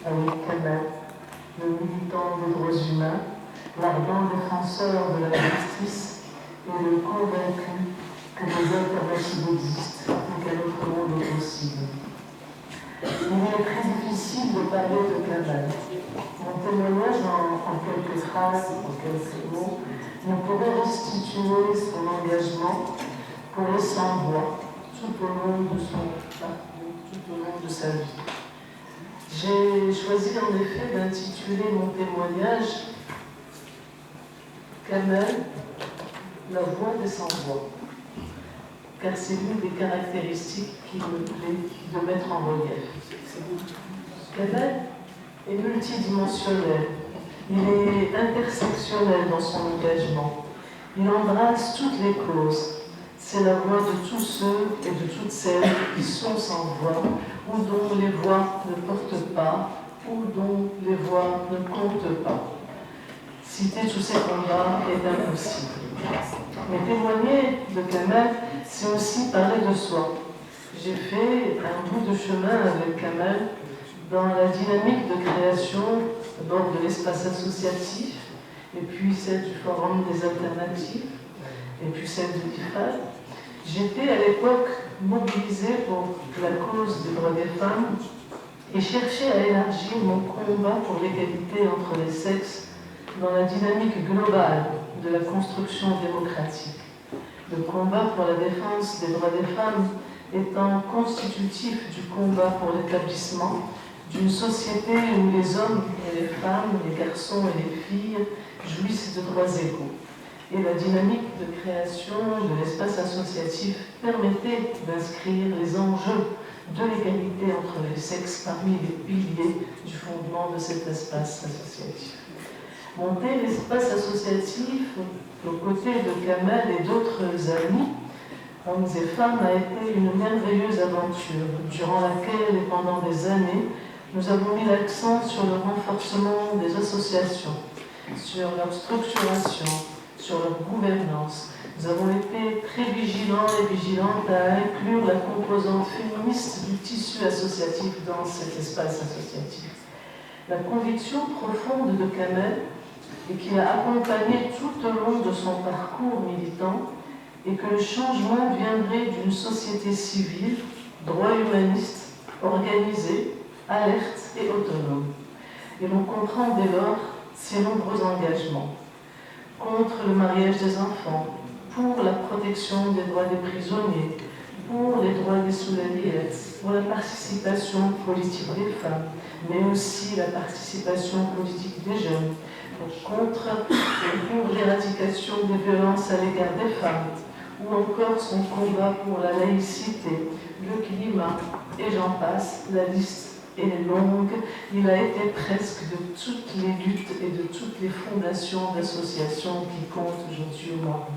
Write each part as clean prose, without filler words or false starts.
avec Kamal, le militant des droits humains, l'ardent défenseur de la justice et le convaincu que des alternatives existent et qu'un autre monde est possible. Il est très difficile de parler de Kamal. Mon témoignage en quelques phrases, en quelques mots, ne pourrait restituer son engagement pour les sans-voix tout au long de son parcours, tout au long de sa vie. J'ai choisi en effet d'intituler mon témoignage Kamal, la voix des sans-voix, car c'est l'une des caractéristiques qui me plaît de mettre en relief. Kamal est multidimensionnel, il est intersectionnel dans son engagement, il embrasse toutes les causes. C'est la voix de tous ceux et de toutes celles qui sont sans voix, ou dont les voix ne portent pas, ou dont les voix ne comptent pas. Citer tous ces combats est impossible. Mais témoigner de Kamal, c'est aussi parler de soi. J'ai fait un bout de chemin avec Kamal dans la dynamique de création d'abord de l'espace associatif, et puis celle du Forum des alternatives, et puis celle de l'IFAD. J'étais à l'époque mobilisée pour la cause des droits des femmes et cherchais à élargir mon combat pour l'égalité entre les sexes dans la dynamique globale de la construction démocratique. Le combat pour la défense des droits des femmes étant constitutif du combat pour l'établissement d'une société où les hommes et les femmes, les garçons et les filles jouissent de droits égaux. Et la dynamique de création de l'espace associatif permettait d'inscrire les enjeux de l'égalité entre les sexes parmi les piliers du fondement de cet espace associatif. Monter l'espace associatif aux côtés de Kamal et d'autres amis, hommes et femmes, a été une merveilleuse aventure, durant laquelle et pendant des années, nous avons mis l'accent sur le renforcement des associations, sur leur structuration, sur leur gouvernance. Nous avons été très vigilants et vigilantes à inclure la composante féministe du tissu associatif dans cet espace associatif. La conviction profonde de Kamal, et qui l'a accompagné tout au long de son parcours militant, est que le changement viendrait d'une société civile, droit humaniste, organisée, alerte et autonome. Et l'on comprend dès lors ses nombreux engagements contre le mariage des enfants, pour la protection des droits des prisonniers, pour les droits des Soudanaises, pour la participation politique des femmes, mais aussi la participation politique des jeunes, pour l'éradication des violences à l'égard des femmes, ou encore son combat pour la laïcité, le climat, et j'en passe, la liste est longue. Il a été presque de toutes les luttes et de toutes les fondations d'associations qui comptent aujourd'hui au Maroc.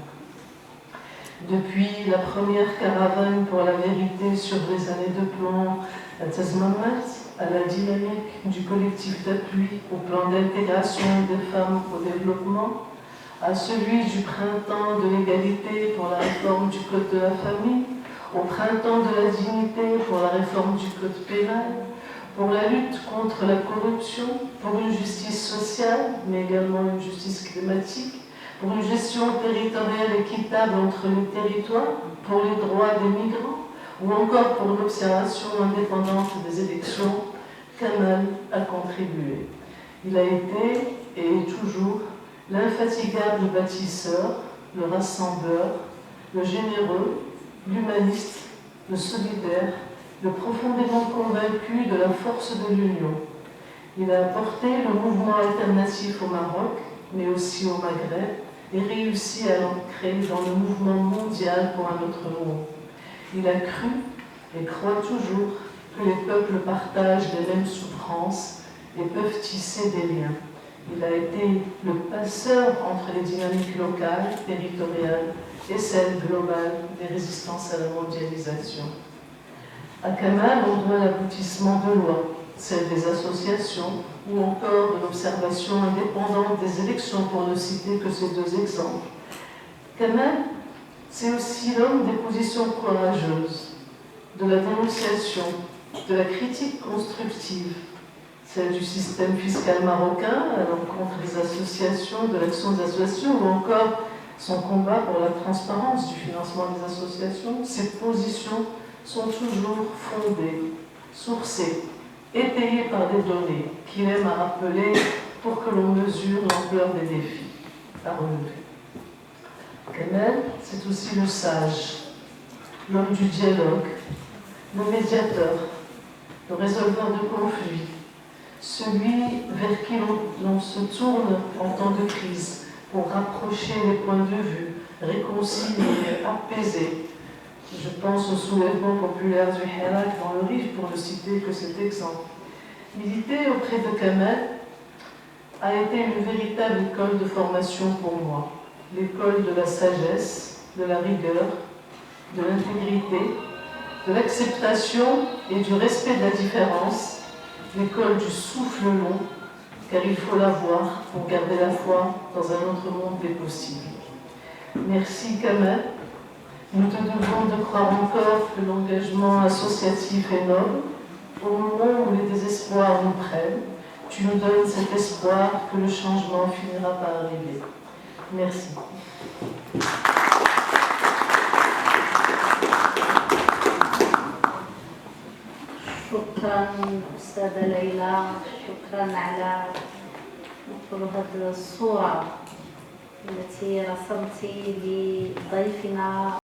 Depuis la première caravane pour la vérité sur les années de plomb à Tazmamat, à la dynamique du collectif d'appui au plan d'intégration des femmes au développement, à celui du printemps de l'égalité pour la réforme du code de la famille, au printemps de la dignité pour la réforme du code pénal, pour la lutte contre la corruption, pour une justice sociale, mais également une justice climatique, pour une gestion territoriale équitable entre les territoires, pour les droits des migrants, ou encore pour l'observation indépendante des élections, Kamal a contribué. Il a été et est toujours l'infatigable bâtisseur, le rassembleur, le généreux, l'humaniste, le solidaire, le profondément convaincu de la force de l'union. Il a apporté le mouvement alternatif au Maroc, mais aussi au Maghreb, et réussi à l'ancrer dans le mouvement mondial pour un autre monde. Il a cru, et croit toujours, que les peuples partagent les mêmes souffrances et peuvent tisser des liens. Il a été le passeur entre les dynamiques locales, territoriales et celles globales des résistances à la mondialisation. À Kamal, on doit l'aboutissement de lois, celles des associations ou encore de l'observation indépendante des élections, pour ne citer que ces deux exemples. Kamal, c'est aussi l'homme des positions courageuses, de la dénonciation, de la critique constructive. celle du système fiscal marocain à l'encontre des associations, de l'action des associations, ou encore son combat pour la transparence du financement des associations. Ces positions sont toujours fondées, sourcées, étayées par des données qu'il aime à rappeler pour que l'on mesure l'ampleur des défis à relever. Kamel, c'est aussi le sage, l'homme du dialogue, le médiateur, le résolveur de conflits, celui vers qui l'on se tourne en temps de crise pour rapprocher les points de vue, réconcilier, apaiser. Je pense au soulèvement populaire du Hirak dans le Rif, pour ne citer que cet exemple. Militer auprès de Kamel a été une véritable école de formation pour moi. L'école de la sagesse, de la rigueur, de l'intégrité, de l'acceptation et du respect de la différence, l'école du souffle long, car il faut l'avoir pour garder la foi dans un autre monde des possibles. Merci Kamel. Nous te devons de croire encore que l'engagement associatif est noble. Au moment où les désespoirs nous prennent, tu nous donnes cet espoir que le changement finira par arriver. Merci. شكرا أستاذة ليلى، شكرا على هذه الصورة التي رسمتي لضيفنا